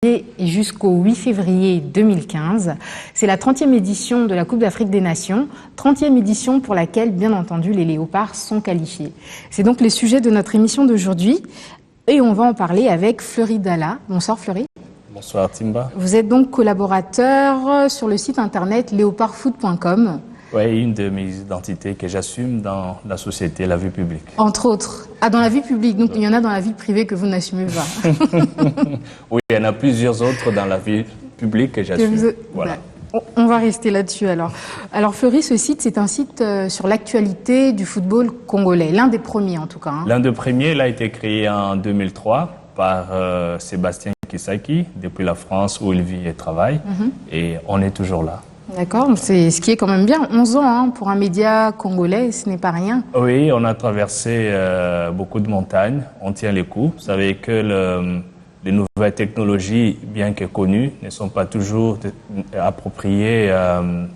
et jusqu'au 8 février 2015. C'est la 30e édition de la Coupe d'Afrique des Nations, 30e édition pour laquelle, bien entendu, les Léopards sont qualifiés. C'est donc les sujets de notre émission d'aujourd'hui et on va en parler avec Fleury Dalla. Bonsoir Fleury. Bonsoir Timba. Vous êtes donc collaborateur sur le site internet leopardfoot.com. Oui, une de mes identités que j'assume dans la société, la vie publique. Entre autres. Ah, dans la vie publique, donc il y en a dans la vie privée que vous n'assumez pas. Oui, il y en a plusieurs autres dans la vie publique que j'assume. Voilà. On va rester là-dessus alors. Alors Fleury, ce site, c'est un site sur l'actualité du football congolais, l'un des premiers en tout cas. Hein. L'un des premiers, il a été créé en 2003 par Sébastien Kisaki, depuis la France où il vit et travaille, et on est toujours là. D'accord, c'est ce qui est quand même bien, 11 ans hein, pour un média congolais, ce n'est pas rien. Oui, on a traversé beaucoup de montagnes, on tient les coups. Vous savez que les nouvelles technologies, bien que connues, ne sont pas toujours appropriées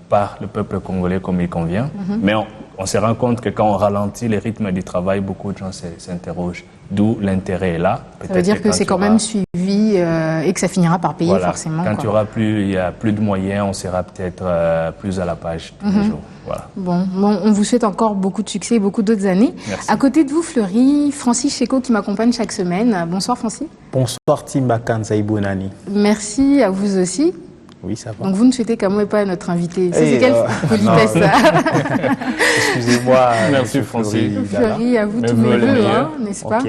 par le peuple congolais comme il convient. Mais on se rend compte que quand on ralentit les rythmes du travail, beaucoup de gens s'interrogent. D'où l'intérêt est là. Ça veut dire que c'est quand même suivi et que ça finira par payer forcément. Quand il y a plus de moyens, on sera peut-être plus à la page tous les jours. Voilà. Bon, on vous souhaite encore beaucoup de succès et beaucoup d'autres années. Merci. À côté de vous, Fleury, Francis Cheko qui m'accompagne chaque semaine. Bonsoir Francis. Bonsoir Timba Kanzaï Bonani. Merci à vous aussi. Oui, ça va. Donc vous ne souhaitez qu'à moi et pas à notre invité. C'est quelle politesse ça. Excusez-moi. Merci Francis. Fleury, à vous tous mes voeux, hein, n'est-ce pas?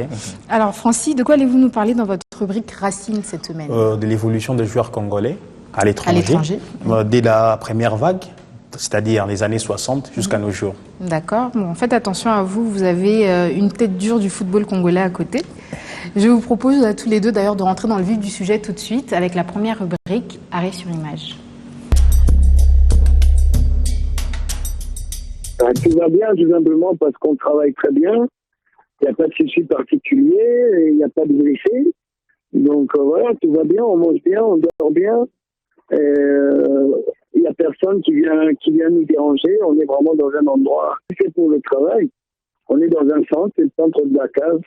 Alors Francis, de quoi allez-vous nous parler dans votre rubrique Racine cette semaine? De l'évolution des joueurs congolais à l'étranger. Dès la première vague, c'est-à-dire les années 60 jusqu'à nos jours. D'accord. Bon, faites attention à vous, vous avez une tête dure du football congolais à côté. Je vous propose à tous les deux d'ailleurs de rentrer dans le vif du sujet tout de suite avec la première rubrique, arrêt sur image. Tout va bien tout simplement parce qu'on travaille très bien, il n'y a pas de souci particulier, il n'y a pas de blessés. Donc voilà, tout va bien, on mange bien, on dort bien. Il n'y a personne qui vient nous déranger, on est vraiment dans un endroit fait pour le travail. On est dans un centre, c'est le centre de la cave.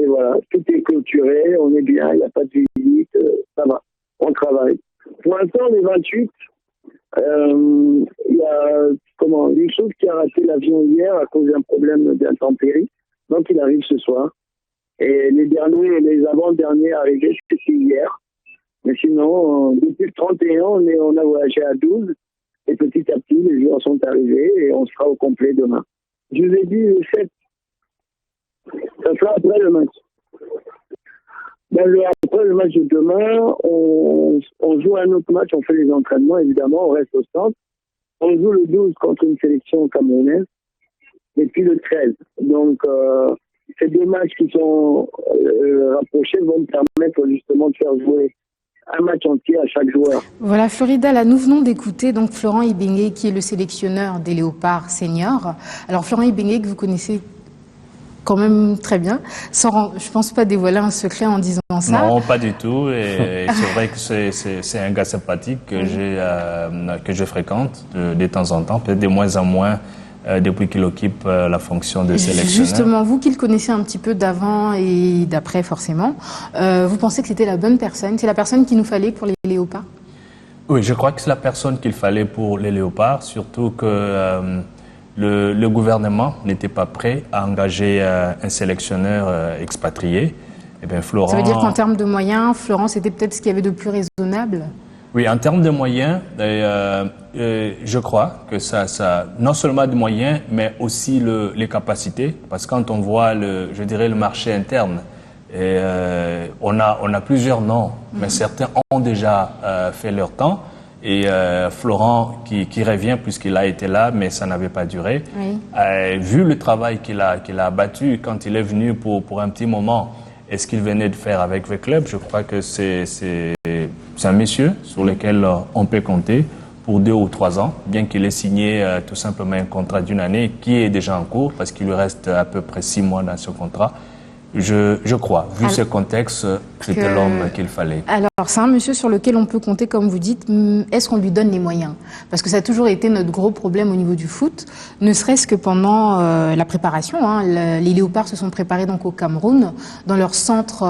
Et voilà, tout est clôturé, on est bien, il n'y a pas de visite, ça va, on travaille. Pour l'instant, on est 28. Il y a une chose qui a raté l'avion hier à cause d'un problème d'intempérie. Donc il arrive ce soir. Et les avant-derniers arrivés, c'était hier. Mais sinon, depuis le 31, on a voyagé à 12. Et petit à petit, les joueurs sont arrivés et on sera au complet demain. Je vous ai dit le 7. Ça sera après le match. Après le match de demain, on joue un autre match, on fait les entraînements, évidemment, on reste au centre. On joue le 12 contre une sélection camerounaise, et puis le 13. Donc, ces deux matchs qui sont rapprochés vont me permettre justement de faire jouer un match entier à chaque joueur. Voilà, Fleury Dalla, nous venons d'écouter donc Florent Ibenge, qui est le sélectionneur des Léopards seniors. Alors, Florent Ibenge, que vous connaissez quand même très bien, sans, je pense pas dévoiler un secret en disant ça. Non, pas du tout. Et c'est vrai que c'est un gars sympathique que je fréquente de temps en temps, peut-être de moins en moins depuis qu'il occupe la fonction de sélectionneur. Justement, vous qui le connaissez un petit peu d'avant et d'après forcément, vous pensez que c'était la bonne personne? C'est la personne qu'il nous fallait pour les Léopards? Oui, je crois que c'est la personne qu'il fallait pour les Léopards, surtout que le gouvernement n'était pas prêt à engager un sélectionneur expatrié. Eh bien, Florent... Ça veut dire qu'en termes de moyens, Florent, c'était peut-être ce qu'il y avait de plus raisonnable? Oui, en termes de moyens, je crois que ça, non seulement de moyens, mais aussi les capacités. Parce que quand on voit, le marché interne, on a plusieurs noms, mais certains ont déjà fait leur temps. Et Florent qui revient puisqu'il a été là, mais ça n'avait pas duré. Oui. Vu le travail qu'il a abattu quand il est venu pour un petit moment et ce qu'il venait de faire avec le club, je crois que c'est un monsieur sur lequel on peut compter pour 2 ou 3 ans, bien qu'il ait signé tout simplement un contrat d'1 année qui est déjà en cours parce qu'il lui reste à peu près 6 mois dans ce contrat. Je crois. Vu ce contexte, c'était l'homme qu'il fallait. Alors, c'est un monsieur sur lequel on peut compter, comme vous dites. Est-ce qu'on lui donne les moyens? Parce que ça a toujours été notre gros problème au niveau du foot, ne serait-ce que pendant la préparation. Les Léopards se sont préparés donc au Cameroun, dans leur centre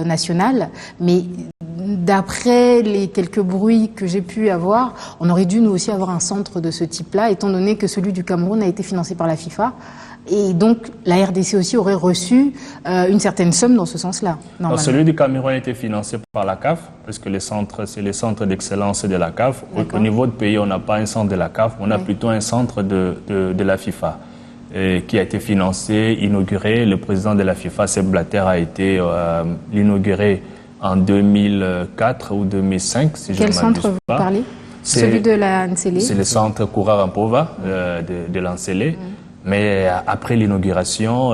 national. Mais d'après les quelques bruits que j'ai pu avoir, on aurait dû nous aussi avoir un centre de ce type-là, étant donné que celui du Cameroun a été financé par la FIFA. Et donc, la RDC aussi aurait reçu une certaine somme dans ce sens-là. Celui du Cameroun a été financé par la CAF, parce que c'est les centres d'excellence de la CAF. Au niveau de pays, on n'a pas un centre de la CAF, on a plutôt un centre de la FIFA, qui a été financé, inauguré. Le président de la FIFA, Sepp Blatter, a été inauguré en 2004 ou 2005, si je ne m'abuse pas. Quel centre vous parlez? Celui de la Nsele? C'est le centre Koura-Rampova de la Nsele. Mais après l'inauguration,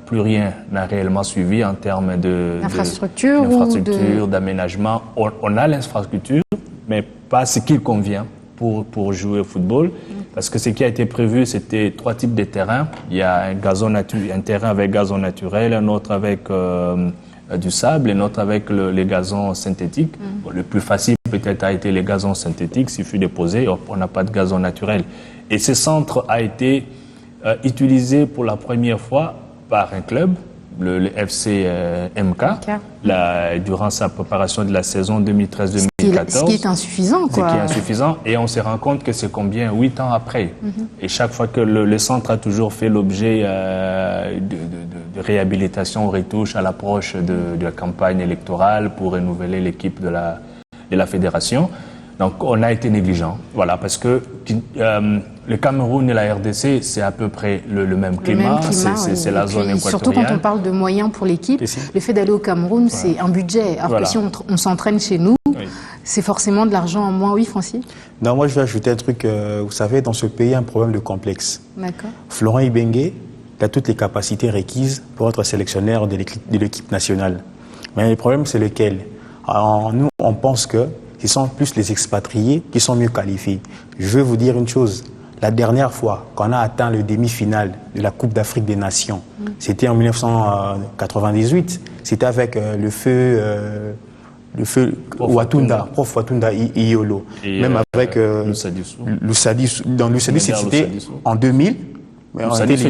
plus rien n'a réellement suivi en termes d'infrastructure, d'aménagement. On a l'infrastructure, mais pas ce qu'il convient pour jouer au football. Parce que ce qui a été prévu, c'était 3 types de terrains. Il y a un terrain avec gazon naturel, un autre avec du sable, et un autre avec les gazons synthétiques. Bon, le plus facile peut-être a été les gazons synthétiques. S'il fut déposé, on n'a pas de gazon naturel. Et ce centre a été utilisé pour la première fois par un club, le FC MK, durant sa préparation de la saison 2013-2014. Ce qui est insuffisant, quoi. Ce qui est insuffisant, et on se rend compte que c'est combien 8 ans après. Et chaque fois que le centre a toujours fait l'objet de réhabilitation, retouche à l'approche de la campagne électorale pour renouveler l'équipe de la fédération. Donc, on a été négligent, voilà, parce que le Cameroun et la RDC, c'est à peu près le même climat, c'est la zone équatoriale. Surtout quand on parle de moyens pour l'équipe, le fait d'aller au Cameroun, c'est un budget. Alors que si on s'entraîne chez nous, c'est forcément de l'argent en moins. Oui, Francis? Non, moi je vais ajouter un truc. Vous savez, dans ce pays, il y a un problème de complexe. D'accord. Florent Ibenge a toutes les capacités requises pour être sélectionneur de l'équipe nationale. Mais le problème, c'est lequel? Alors, nous, on pense que ce sont plus les expatriés qui sont mieux qualifiés. Je veux vous dire une chose. La dernière fois qu'on a atteint le demi-finale de la Coupe d'Afrique des Nations, c'était en 1998. C'était avec le feu Watunda, prof Watunda Iolo. Même avec Lussadis. Dans Lussadis, c'était en 2000. Lussadis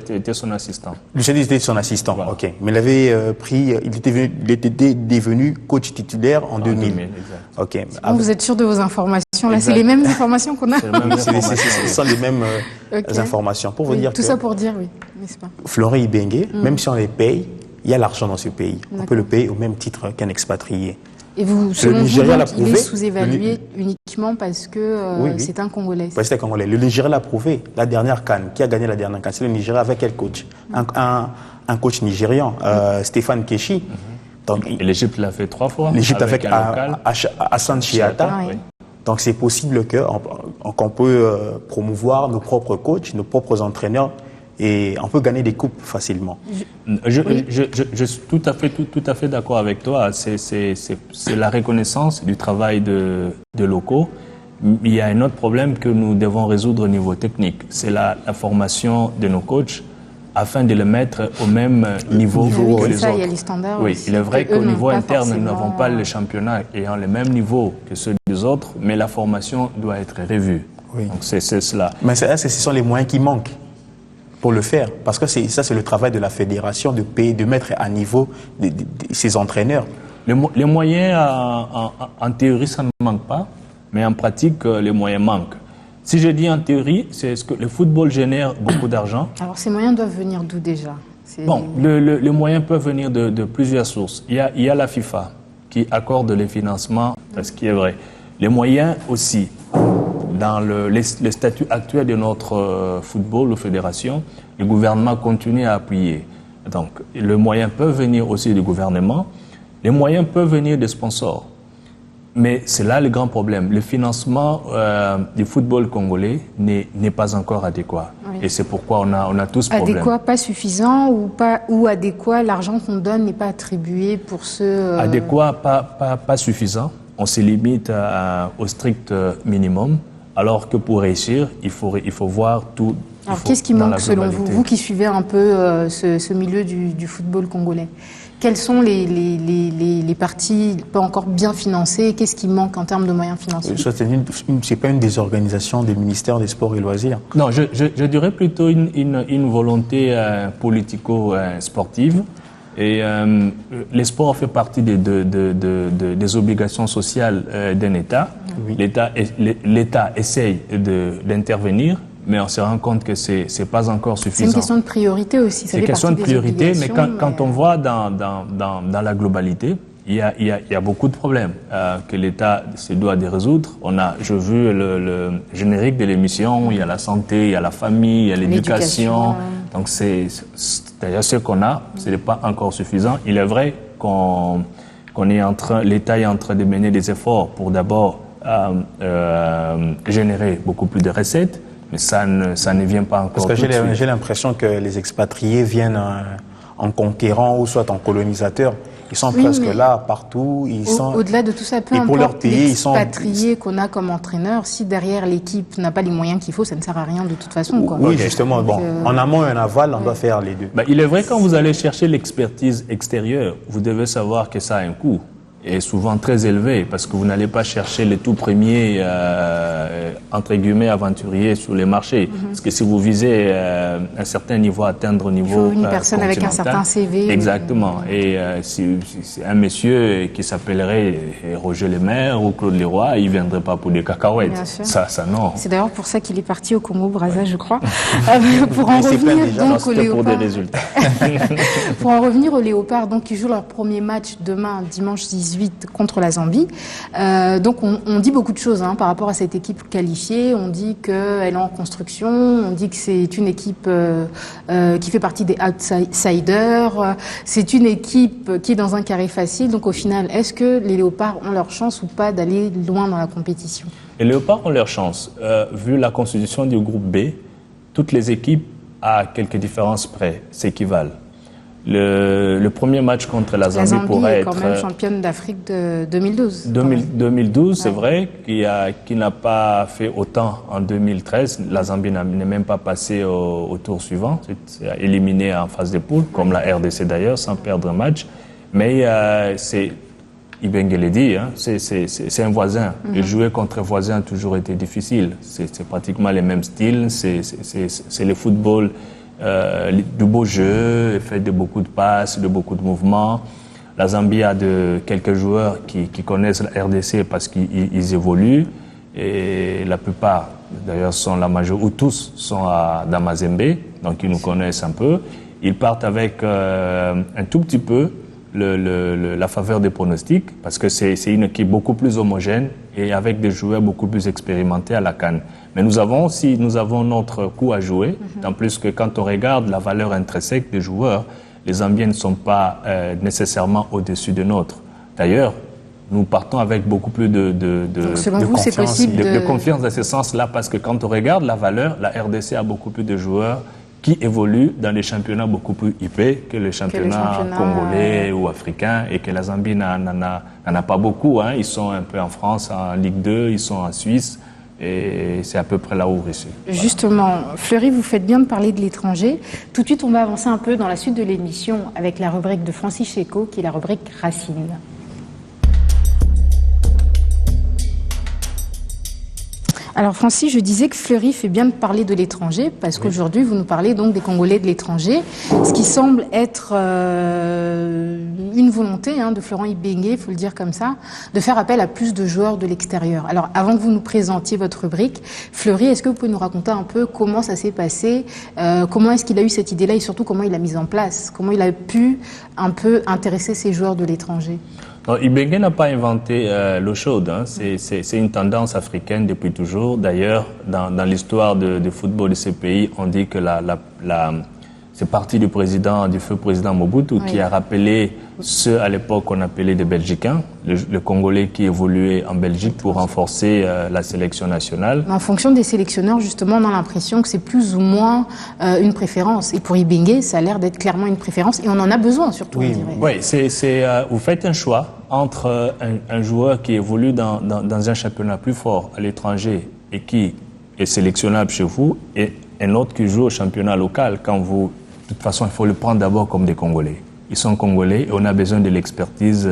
était son assistant. Lussadis était son assistant, voilà. Ok. Mais il avait il était devenu coach titulaire en 2000. Ok. Vous êtes sûr de vos informations? Là, c'est les mêmes informations qu'on a. Ce sont les mêmes informations. Pour vous dire tout ça pour dire, oui, n'est-ce pas? Florent Ibenge, même si on les paye, il y a l'argent dans ce pays. On peut le payer au même titre qu'un expatrié. Et vous, selon vous, donc, il est sous-évalué uniquement parce que c'est un Congolais. Oui, c'est un Congolais. Le Nigeria l'a prouvé. La dernière CAN, qui a gagné la dernière CAN? C'est le Nigeria avec quel coach? Un coach nigérian, Stéphane Keshi. Donc, et l'Égypte l'a fait 3 fois. L'Égypte avec Hassan Chiata. Oui. Donc c'est possible qu'on peut promouvoir nos propres coachs, nos propres entraîneurs, et on peut gagner des coupes facilement. Je suis tout à fait d'accord avec toi. C'est la reconnaissance du travail de locaux. Il y a un autre problème que nous devons résoudre au niveau technique. C'est la formation de nos coachs afin de les mettre au même niveau que les autres. Il y a les standards. Oui, il est vrai qu'au niveau interne, nous n'avons pas le championnat ayant le même niveau que ceux des autres, mais la formation doit être revue. Oui. Donc c'est cela. Mais ce sont les moyens qui manquent pour le faire, parce que ça c'est le travail de la fédération de payer, de mettre à niveau ces entraîneurs. Les moyens, en théorie, ça ne manque pas, mais en pratique, les moyens manquent. Si je dis en théorie, c'est ce que le football génère beaucoup d'argent. Alors ces moyens doivent venir d'où déjà? Bon, les moyens peuvent venir de plusieurs sources. Il y a la FIFA qui accorde les financements, ce qui est vrai. Les moyens aussi, dans le statut actuel de notre football ou fédération, le gouvernement continue à appuyer. Donc, les moyens peuvent venir aussi du gouvernement. Les moyens peuvent venir des sponsors. Mais c'est là le grand problème. Le financement du football congolais n'est pas encore adéquat. Oui. Et c'est pourquoi on a tous problème. Adéquat, pas suffisant ou adéquat, l'argent qu'on donne n'est pas attribué pour ceux... Adéquat, pas suffisant. On se limite au strict minimum. Alors que pour réussir, il faut voir Alors qu'est-ce qui manque selon vous, vous qui suivez un peu ce milieu du football congolais? Quelles sont les parties pas encore bien financées? Qu'est-ce qui manque en termes de moyens financiers? C'est pas une désorganisation des ministères des Sports et Loisirs. Non, je dirais plutôt une volonté politico-sportive. Et les sports fait partie des obligations sociales d'un État. Oui. L'État essaye d'intervenir, mais on se rend compte que c'est pas encore suffisant. C'est une question de priorité aussi. C'est une question de priorité, mais quand on voit dans la globalité, il y a beaucoup de problèmes que l'État se doit de résoudre. J'ai vu le générique de l'émission, il y a la santé, il y a la famille, il y a l'éducation. Donc c'est d'ailleurs ce qu'on a, ce n'est pas encore suffisant. Il est vrai l'État est en train de mener des efforts pour d'abord générer beaucoup plus de recettes, mais ça ne vient pas encore. Parce que j'ai l'impression que les expatriés viennent en conquérant ou soit en colonisateur. Ils sont presque là, partout. Au-delà de tout ça, peu importe l'expatrié qu'on a comme entraîneur, si derrière l'équipe n'a pas les moyens qu'il faut, ça ne sert à rien de toute façon. Quoi. Oui, justement. Donc, en amont et en aval, on doit faire les deux. Il est vrai, quand vous allez chercher l'expertise extérieure, vous devez savoir que ça a un coût. Et souvent très élevé, parce que vous n'allez pas chercher les tout premiers, entre guillemets, aventuriers sur les marchés. Parce que si vous visez un certain niveau, atteindre au niveau il faut une personne avec un certain CV. Exactement. Et si un monsieur qui s'appellerait Roger Lemaire ou Claude Leroy, il ne viendrait pas pour des cacahuètes. Ça non. C'est d'ailleurs pour ça qu'il est parti au Congo-Brazza, je crois. Pour en revenir donc au Léopard. Pour des résultats. Pour en revenir au Léopard, donc qui joue leur premier match demain, dimanche 18 contre la Zambie. Donc on dit beaucoup de choses par rapport à cette équipe qualifiée. On dit qu'elle est en construction, on dit que c'est une équipe qui fait partie des outsiders, c'est une équipe qui est dans un carré facile. Donc au final, est-ce que les Léopards ont leur chance ou pas d'aller loin dans la compétition? Les Léopards ont leur chance. Vu la constitution du groupe B, toutes les équipes, à quelques différences près, s'équivalent. Le premier match contre la Zambie pourrait être... La Zambie est quand même championne d'Afrique de 2012. 2012, c'est vrai, qui n'a pas fait autant en 2013. La Zambie n'est même pas passée au tour suivant. C'est éliminé en phase de poule, comme la RDC d'ailleurs, sans perdre un match. Mais Ibenge l'a dit, c'est un voisin. Et jouer contre un voisin a toujours été difficile. C'est pratiquement les mêmes styles, c'est le football... du beau jeu, fait de beaucoup de passes, de beaucoup de mouvements. La Zambie a quelques joueurs qui connaissent la RDC parce qu'ils évoluent. Et la plupart, d'ailleurs, la majorité, ou tous, sont dans Mazembe, donc ils nous connaissent un peu. Ils partent avec un tout petit peu la faveur des pronostics, parce que c'est une équipe beaucoup plus homogène et avec des joueurs beaucoup plus expérimentés à la CAN. Mais nous avons notre coup à jouer, en plus que quand on regarde la valeur intrinsèque des joueurs, les Zambiens ne sont pas nécessairement au-dessus de nôtre. D'ailleurs, nous partons avec beaucoup plus de confiance dans ce sens-là, parce que quand on regarde la valeur, la RDC a beaucoup plus de joueurs qui évoluent dans des championnats beaucoup plus huppés que les championnats congolais ou africains, et que la Zambie n'en a pas beaucoup. Ils sont un peu en France, en Ligue 2, ils sont en Suisse, et c'est à peu près là où je suis. Justement, Fleury, vous faites bien de parler de l'étranger. Tout de suite, on va avancer un peu dans la suite de l'émission avec la rubrique de Francis Cheko, qui est la rubrique Racine. Alors Francis, je disais que Fleury fait bien de parler de l'étranger, parce qu'aujourd'hui vous nous parlez donc des Congolais de l'étranger, ce qui semble être une volonté de Florent Ibenge, il faut le dire comme ça, de faire appel à plus de joueurs de l'extérieur. Alors avant que vous nous présentiez votre rubrique, Fleury, est-ce que vous pouvez nous raconter un peu comment ça s'est passé, comment est-ce qu'il a eu cette idée-là et surtout comment il l'a mise en place, comment il a pu un peu intéresser ces joueurs de l'étranger? Ibenge n'a pas inventé l'eau chaude. C'est une tendance africaine depuis toujours. D'ailleurs, dans l'histoire du football de ce pays, on dit que c'est parti du feu président Mobutu, qui a rappelé ceux à l'époque qu'on appelait des Belgicains, le Congolais qui évoluait en Belgique pour renforcer la sélection nationale. En fonction des sélectionneurs, justement, on a l'impression que c'est plus ou moins une préférence. Et pour Ibenge, ça a l'air d'être clairement une préférence. Et on en a besoin, surtout, on dirait. Oui, vous faites un choix entre un joueur qui évolue dans un championnat plus fort à l'étranger et qui est sélectionnable chez vous, et un autre qui joue au championnat local, de toute façon, il faut le prendre d'abord comme des Congolais. Ils sont Congolais et on a besoin de l'expertise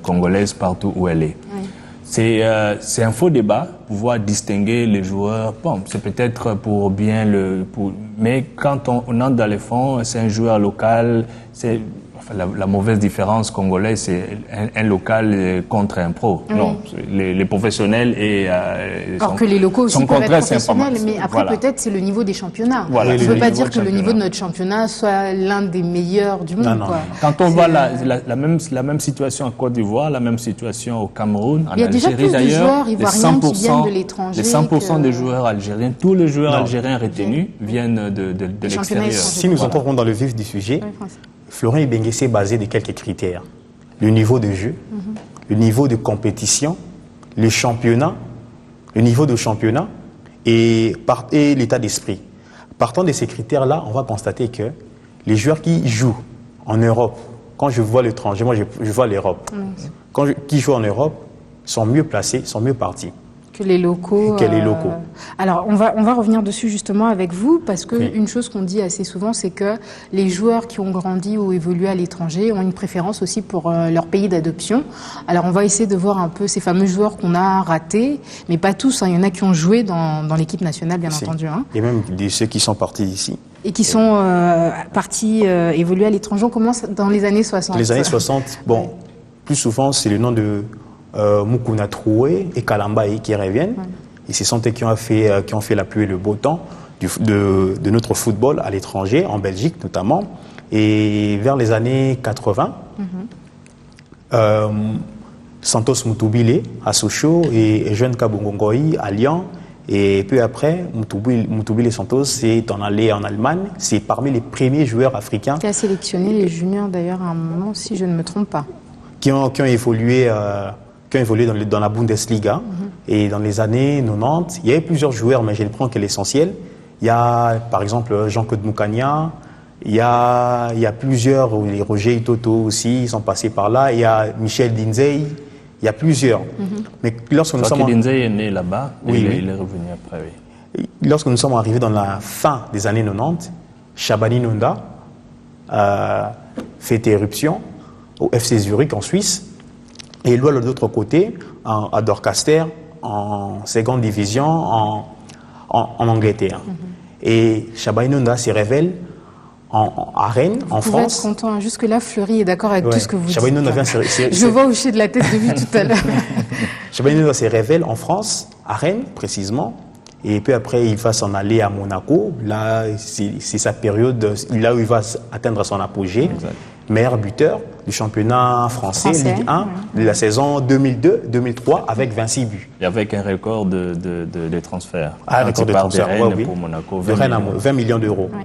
congolaise partout où elle est. Oui. C'est un faux débat, pouvoir distinguer les joueurs. Bon, c'est peut-être pour bien mais quand on entre dans les fonds, c'est un joueur local, c'est la mauvaise différence congolaise, c'est un local contre un pro. Oui. Non, les professionnels alors que les locaux aussi peuvent être professionnels, mais après voilà. Peut-être c'est le niveau des championnats. Voilà. On ne peut pas dire que le niveau de notre championnat soit l'un des meilleurs du monde. Non. Quand on voit la même situation en Côte d'Ivoire, la même situation au Cameroun, en Algérie d'ailleurs, il y a déjà plus de joueurs ivoiriens qui viennent de l'étranger. Les 100% des joueurs algériens, tous les joueurs algériens retenus viennent de l'extérieur. Si nous entrons dans le vif du sujet, Florent Ibenge s'est basé de quelques critères. Le niveau de jeu, le niveau de compétition, le niveau de championnat et l'état d'esprit. Partant de ces critères-là, on va constater que les joueurs qui jouent en Europe, quand je vois l'étranger, moi je vois l'Europe, qui jouent en Europe sont mieux placés, sont mieux partis. Que les locaux. Alors, on va revenir dessus justement avec vous, parce que une chose qu'on dit assez souvent, c'est que les joueurs qui ont grandi ou évolué à l'étranger ont une préférence aussi pour leur pays d'adoption. Alors, on va essayer de voir un peu ces fameux joueurs qu'on a ratés, mais pas tous. Il y en a qui ont joué dans l'équipe nationale, bien entendu. Et même ceux qui sont partis d'ici. Et qui sont partis évoluer à l'étranger. On commence dans les années 60. Les années 60, plus souvent, c'est le nom de Mukuna Troué et Kalambaye qui reviennent. Et ce sont eux qui ont fait la pluie et le beau temps de notre football à l'étranger, en Belgique notamment. Et vers les années 80, Santos Mutubile à Sochaux et Jeune Kabongongoï à Lyon. Et peu après, Mutubile Santos est en allé en Allemagne. C'est parmi les premiers joueurs africains. Qui a sélectionné les juniors d'ailleurs à un moment, si je ne me trompe pas. Qui ont évolué dans la Bundesliga. Et dans les années 90, il y avait plusieurs joueurs, mais je ne prends que l'essentiel. Il y a par exemple Jean-Claude Moukania, il y a plusieurs, les Roger Itoto aussi, ils sont passés par là. Il y a Michel Dinzey, il y a plusieurs. Mais lorsque Dinzey est né là-bas, il est revenu après. Oui. Lorsque nous sommes arrivés dans la fin des années 90, Shabani Nonda fait éruption au FC Zurich en Suisse. Et lui, de l'autre côté, à Dorchester, en seconde division en Angleterre. Et Shabani Nonda se révèle à Rennes, en France. Vous êtes content. Jusque-là, Fleury est d'accord avec tout ce que vous dites. Nonda je vois hocher de la tête de lui tout à l'heure. Shabani Nonda se révèle en France, à Rennes précisément. Et puis après, il va s'en aller à Monaco. Là, c'est sa période, là où il va atteindre son apogée. Exact. Meilleur buteur du championnat français Ligue 1 de la saison 2002-2003 avec 26 buts. Et avec un record de transferts. Un record de transferts, pour Monaco, 20 millions d'euros. Ouais.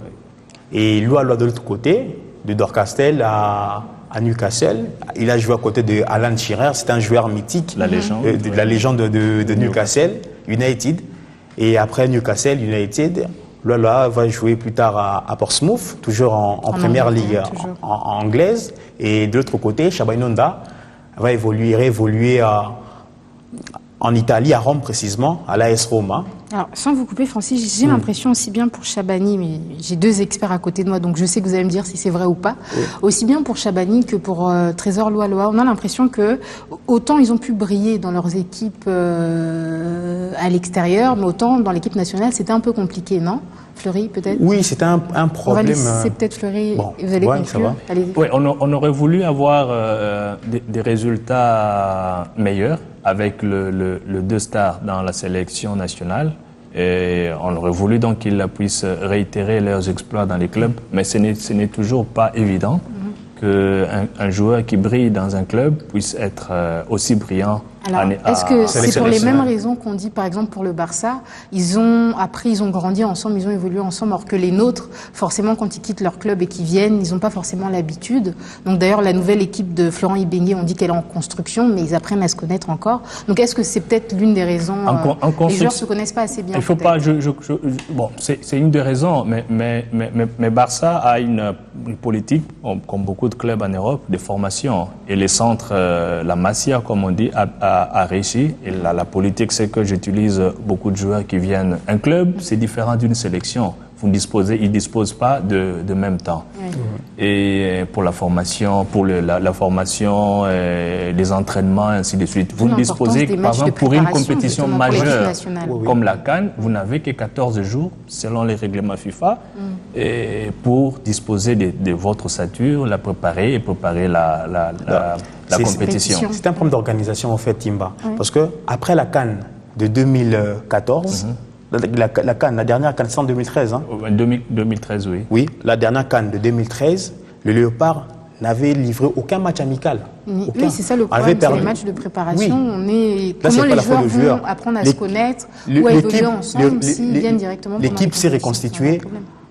Et lui, de l'autre côté, de Dorchester à Newcastle, il a joué à côté de Alan Shearer, c'est un joueur mythique, la légende, la légende de Newcastle United. Et après Newcastle United, Lola va jouer plus tard à Portsmouth, toujours en première ligue anglaise. Et de l'autre côté, Shabani Nonda va réévoluer en Italie, à Rome précisément, à l'AS Roma. Alors, sans vous couper, Francis, j'ai l'impression aussi bien pour Shabani, mais j'ai deux experts à côté de moi, donc je sais que vous allez me dire si c'est vrai ou pas, aussi bien pour Shabani que pour Trésor Loa-Loa, on a l'impression que autant ils ont pu briller dans leurs équipes à l'extérieur, mais autant dans l'équipe nationale, c'était un peu compliqué, non ? Fleury, peut-être ? Oui, c'était un problème. On va laisser peut-être Fleury, vous allez conclure. Oui, on aurait voulu avoir des résultats meilleurs avec le 2 stars dans la sélection nationale. Et on aurait voulu donc qu'ils puissent réitérer leurs exploits dans les clubs, mais ce n'est toujours pas évident qu'un joueur qui brille dans un club puisse être aussi brillant. Alors, est-ce que c'est pour les mêmes raisons qu'on dit, par exemple, pour le Barça, ils ont grandi ensemble, ils ont évolué ensemble, alors que les nôtres, forcément, quand ils quittent leur club et qu'ils viennent, ils n'ont pas forcément l'habitude. Donc d'ailleurs, la nouvelle équipe de Florent Ibenge, on dit qu'elle est en construction, mais ils apprennent à se connaître encore. Donc est-ce que c'est peut-être l'une des raisons les joueurs se connaissent pas assez bien? Il faut pas. Bon, c'est une des raisons, mais Barça a une politique, comme beaucoup de clubs en Europe, de formation, et les centres, la Masia, comme on dit, a réussi. Et la politique, c'est que j'utilise beaucoup de joueurs qui viennent. Un club, c'est différent d'une sélection. ils disposent pas de même temps. Et pour la formation, la formation, les entraînements, ainsi de suite. Vous ne disposez, par exemple, pour une compétition majeure comme la CAN, vous n'avez que 14 jours, selon les règlements FIFA, et pour disposer de votre ossature, la préparer et préparer la compétition. C'est un problème d'organisation, en fait, Timba. Parce que après la CAN de 2014, la CAN, la dernière CAN, c'est en 2013. Hein? 2013, oui. Oui, la dernière CAN de 2013, le Léopard n'avait livré aucun match amical. Oui, c'est ça le problème, c'est les matchs de préparation. Comment les joueurs vont apprendre à se connaître ou à évoluer ensemble s'ils viennent directement pendant l'équipe s'est reconstituée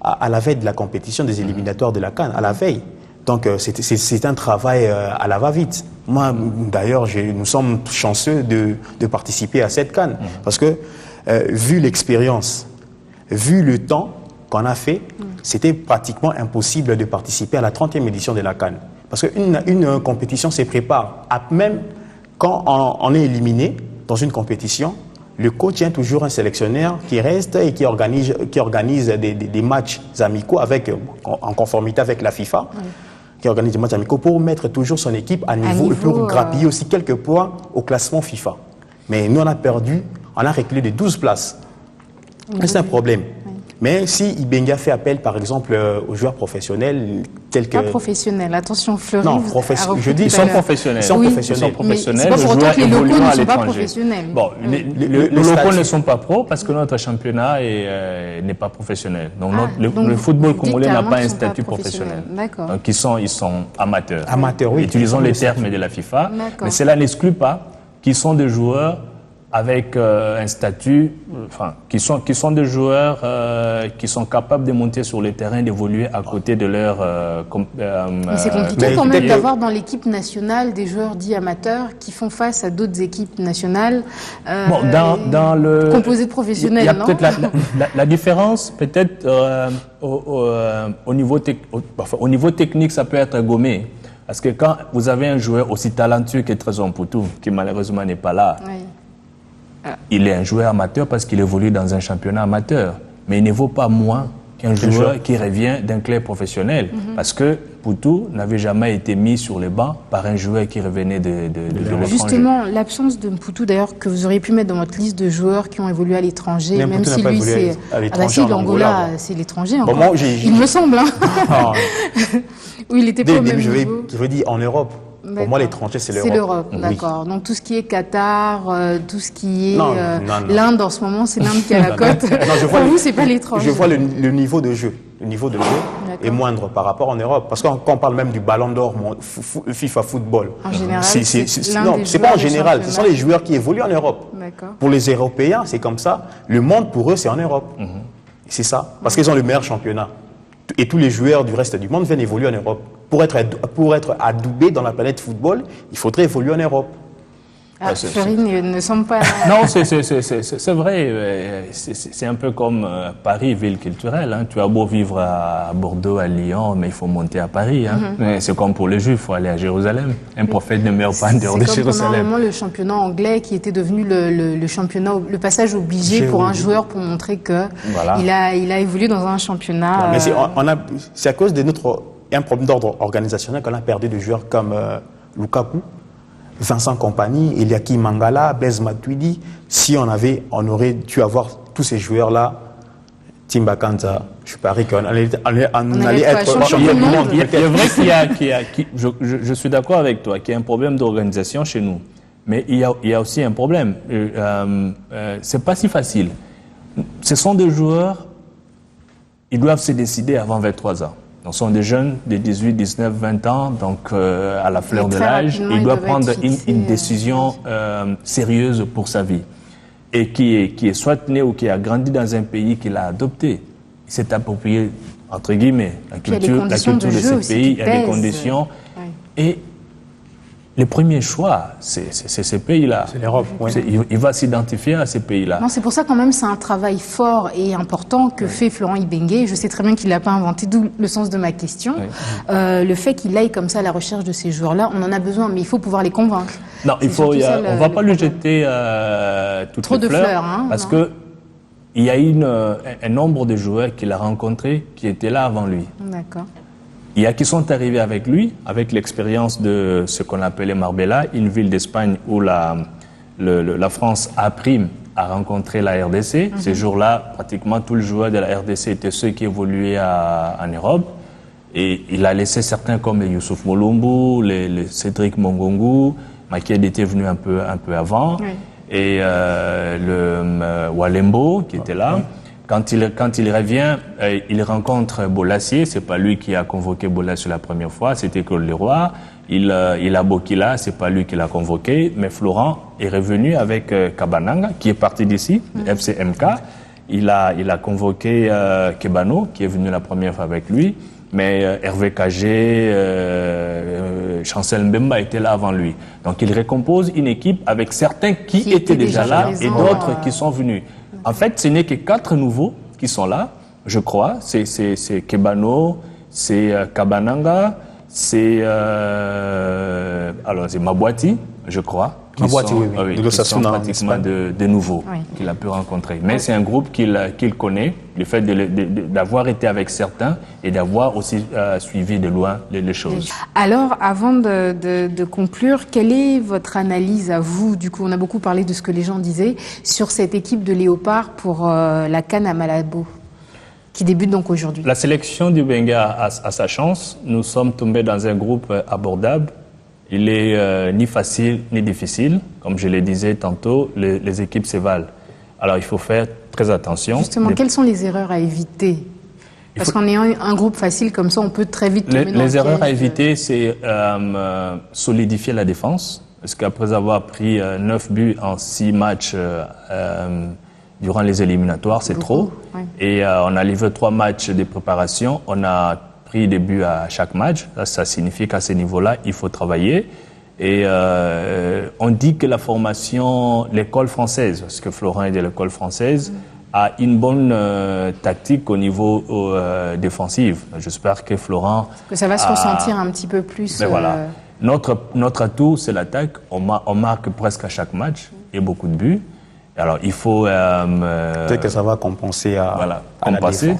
à la veille de la compétition des éliminatoires de la CAN, à la veille. Donc c'est un travail à la va-vite. Moi, d'ailleurs, nous sommes chanceux de participer à cette CAN. Parce que, vu l'expérience, vu le temps qu'on a fait, c'était pratiquement impossible de participer à la 30e édition de la CAN. Parce qu'une compétition se prépare. Même quand on est éliminé dans une compétition, le coach est toujours un sélectionneur qui reste et qui organise des matchs amicaux en conformité avec la FIFA. Qui organise des matchs amicaux pour mettre toujours son équipe à niveau et pour grappiller aussi quelques points au classement FIFA. Mais nous, on a reculé de 12 places. C'est un problème. Mais si Ibenga fait appel, par exemple, aux joueurs professionnels tels que... Pas professionnels, attention, Fleury. Non, je dis, ils sont professionnels. Ils sont professionnels. C'est pas pour autant que les locaux ne sont pas professionnels. Bon, les locaux ne sont pas pros parce que notre championnat n'est pas professionnel. Donc, le football congolais n'a pas un statut professionnel. Donc, ils sont amateurs. Amateurs, oui. Utilisons les termes de la FIFA. Mais cela n'exclut pas qu'ils sont des joueurs avec un statut, qui sont des joueurs qui sont capables de monter sur le terrain, d'évoluer à côté de leur... mais c'est compliqué quand même d'avoir dans l'équipe nationale des joueurs dits amateurs qui font face à d'autres équipes nationales composées de professionnels, non? Il y a peut-être la différence, peut-être au niveau technique, ça peut être gommé. Parce que quand vous avez un joueur aussi talentueux que Trésor Mputu, qui malheureusement n'est pas là, il est un joueur amateur parce qu'il évolue dans un championnat amateur. Mais il ne vaut pas moins qu'un joueur qui revient d'un club professionnel. Parce que Mputu n'avait jamais été mis sur les bancs par un joueur qui revenait de l'étranger. Justement, l'absence de Mputu, d'ailleurs, que vous auriez pu mettre dans votre liste de joueurs qui ont évolué à l'étranger, même si lui, c'est... l'Angola, c'est l'étranger encore. Bon, il me semble, hein. Oui, il était pas au même niveau. Je veux dire, en Europe. Pour moi, l'étranger, c'est l'Europe. C'est l'Europe, d'accord. Donc, tout ce qui est Qatar, tout ce qui est l'Inde, en ce moment, c'est l'Inde qui a la cote. Pour vous, c'est pas l'étranger. Je vois le niveau de jeu. Le niveau de jeu est moindre par rapport en Europe. Parce que quand on parle même du ballon d'or, FIFA Football. En général, c'est pas en général. Ce sont les joueurs qui évoluent en Europe. Pour les Européens, c'est comme ça. Le monde, pour eux, c'est en Europe. C'est ça. Parce qu'ils ont le meilleur championnat. Et tous les joueurs du reste du monde viennent évoluer en Europe. Pour être adoubé dans la planète football, il faudrait évoluer en Europe. Fleury ne semble pas... Non, c'est vrai. C'est un peu comme Paris, ville culturelle. Hein. Tu as beau vivre à Bordeaux, à Lyon, mais il faut monter à Paris. Hein. C'est comme pour les Juifs, il faut aller à Jérusalem. Un prophète ne meurt pas en dehors de Jérusalem. C'est comme le championnat anglais qui était devenu le passage obligé pour un joueur pour montrer qu'il a évolué dans un championnat... Mais c'est à cause de un problème d'ordre organisationnel qu'on a perdu de joueurs comme Lukaku, Vincent Kompany, Eliakim Mangala, Blaise Matuidi. Si on aurait dû avoir tous ces joueurs-là, Timba Kanza, je parie qu'on allait être champion du monde. Il est vrai je suis d'accord avec toi, qu'il y a un problème d'organisation chez nous. Mais il y a aussi un problème. C'est pas si facile. Ce sont des joueurs, ils doivent se décider avant 23 ans. Donc, ce sont des jeunes de 18, 19, 20 ans, donc à la fleur de l'âge. Ils doivent prendre une décision sérieuse pour sa vie. Et qui est soit né ou qui a grandi dans un pays qu'il a adopté. Il s'est approprié, entre guillemets, la culture de ce pays. Il y a des conditions. Et le premier choix, c'est ces pays-là. C'est l'Europe. Il va s'identifier à ces pays-là. Non, c'est pour ça quand même c'est un travail fort et important que fait Florent Ibenge. Je sais très bien qu'il l'a pas inventé, d'où le sens de ma question. Le fait qu'il aille comme ça à la recherche de ces joueurs-là, on en a besoin, mais il faut pouvoir les convaincre. Non, on ne va pas lui jeter toutes les fleurs, parce que il y a eu un nombre de joueurs qu'il a rencontrés qui étaient là avant lui. D'accord. Il y a qui sont arrivés avec lui, avec l'expérience de ce qu'on appelait Marbella, une ville d'Espagne où la France a appris à rencontrer la RDC. Ces jours-là, pratiquement tous les joueurs de la RDC étaient ceux qui évoluaient en Europe. Et il a laissé certains comme Youssouf Molumbu, les Cédric Mongongu, Maked était venu un peu avant, oui. Et le Walembo qui était là. Quand il revient, il rencontre Bolassier. C'est pas lui qui a convoqué Bolassier la première fois, c'était Claude Leroy. Il a Bokila, c'est pas lui qui l'a convoqué, mais Florent est revenu avec Kabananga, qui est parti d'ici, FCMK. Il a convoqué Kebano, qui est venu la première fois avec lui, mais Hervé Cagé, Chancel Mbemba étaient là avant lui. Donc il recompose une équipe avec certains qui étaient déjà là et d'autres qui sont venus. En fait, ce n'est que 4 nouveaux qui sont là, je crois. C'est Kebano, c'est Kabananga, c'est Mabouati, je crois. Mabouati, oui. Qui sont pratiquement de nouveaux qu'il a pu rencontrer. Mais c'est un groupe qu'il connaît, le fait d'avoir été avec certains et d'avoir aussi suivi de loin les choses. Alors, avant de conclure, quelle est votre analyse à vous? Du coup, on a beaucoup parlé de ce que les gens disaient sur cette équipe de Léopard pour la CAN à Malabo, qui débute donc aujourd'hui. La sélection du Benga a sa chance. Nous sommes tombés dans un groupe abordable. Il est ni facile ni difficile. Comme je le disais tantôt, les équipes se valent. Alors il faut faire très attention. Justement, quelles sont les erreurs à éviter? Parce qu'en ayant un groupe facile comme ça, on peut très vite tomber dans le piège. Les erreurs à éviter, c'est solidifier la défense. Parce qu'après avoir pris 9 buts en 6 matchs durant les éliminatoires, c'est trop. Ouais. Et on a livré 3 matchs de préparation. On a pris des buts à chaque match. Ça signifie qu'à ce niveau-là, il faut travailler. Et on dit que la formation, l'école française, parce que Florent est de l'école française, a une bonne tactique au niveau défensif. J'espère que Florent... Que ça va se ressentir un petit peu plus... Mais voilà. Notre atout, c'est l'attaque. On marque presque à chaque match et beaucoup de buts. Alors, il faut... Peut-être que ça va compenser compenser.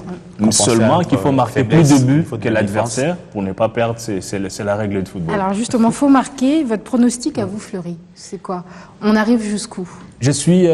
Seulement qu'il faut marquer plus de buts que l'adversaire pour ne pas perdre, c'est la règle de football. Alors justement, il faut marquer. Votre pronostic à vous, Fleury, c'est quoi? On arrive jusqu'où? Je suis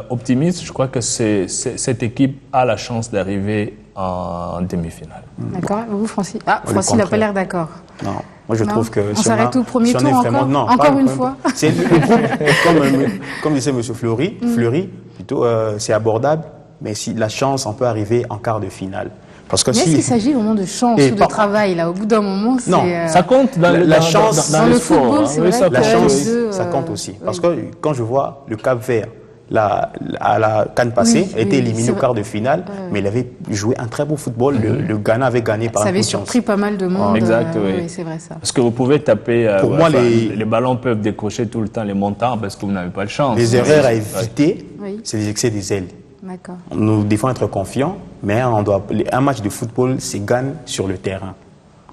optimiste. Je crois que cette équipe a la chance d'arriver en demi-finale. D'accord. Vous, Francis? Ah, Francis n'a pas l'air d'accord. Non. Moi, je trouve que... On s'arrête au premier tour encore une fois. C'est le groupe, comme disait M. Fleury, plutôt, c'est abordable, mais si la chance, on peut arriver en quart de finale. Parce que mais est-ce qu'il s'agit vraiment de chance ou de travail, là? Au bout d'un moment, c'est... Non, ça compte dans la chance. Dans le football, c'est vrai la chance, ça compte aussi. Parce que quand je vois le Cap-Vert, à la CAN passée, a été éliminé au quart de finale, mais il avait joué un très beau football. Le Ghana avait gagné par un coup de chance. Ça avait surpris pas mal de monde. Exact, oui. C'est vrai ça. Parce que vous pouvez taper... pour moi, les ballons peuvent décrocher tout le temps les montants parce que vous n'avez pas de chance. Les erreurs à éviter, c'est les excès des ailes. D'accord. Nous devons être confiants, mais un match de football se gagne sur le terrain,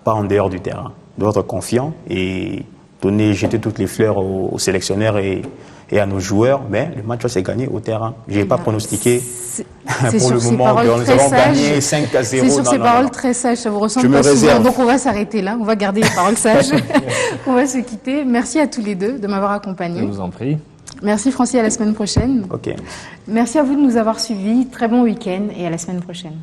pas en dehors du terrain. Nous devons être confiants et jeter toutes les fleurs aux sélectionneurs et à nos joueurs, mais le match va se gagner au terrain. Je n'ai pas pronostiqué pour le moment que nous avons gagné 5-0. C'est sur ces paroles très sages, ça vous ressemble pas souvent. Donc on va s'arrêter là, on va garder les paroles sages. On va se quitter. Merci à tous les deux de m'avoir accompagné. Je vous en prie. Merci Francis, à la semaine prochaine. Ok. Merci à vous de nous avoir suivis. Très bon week-end et à la semaine prochaine.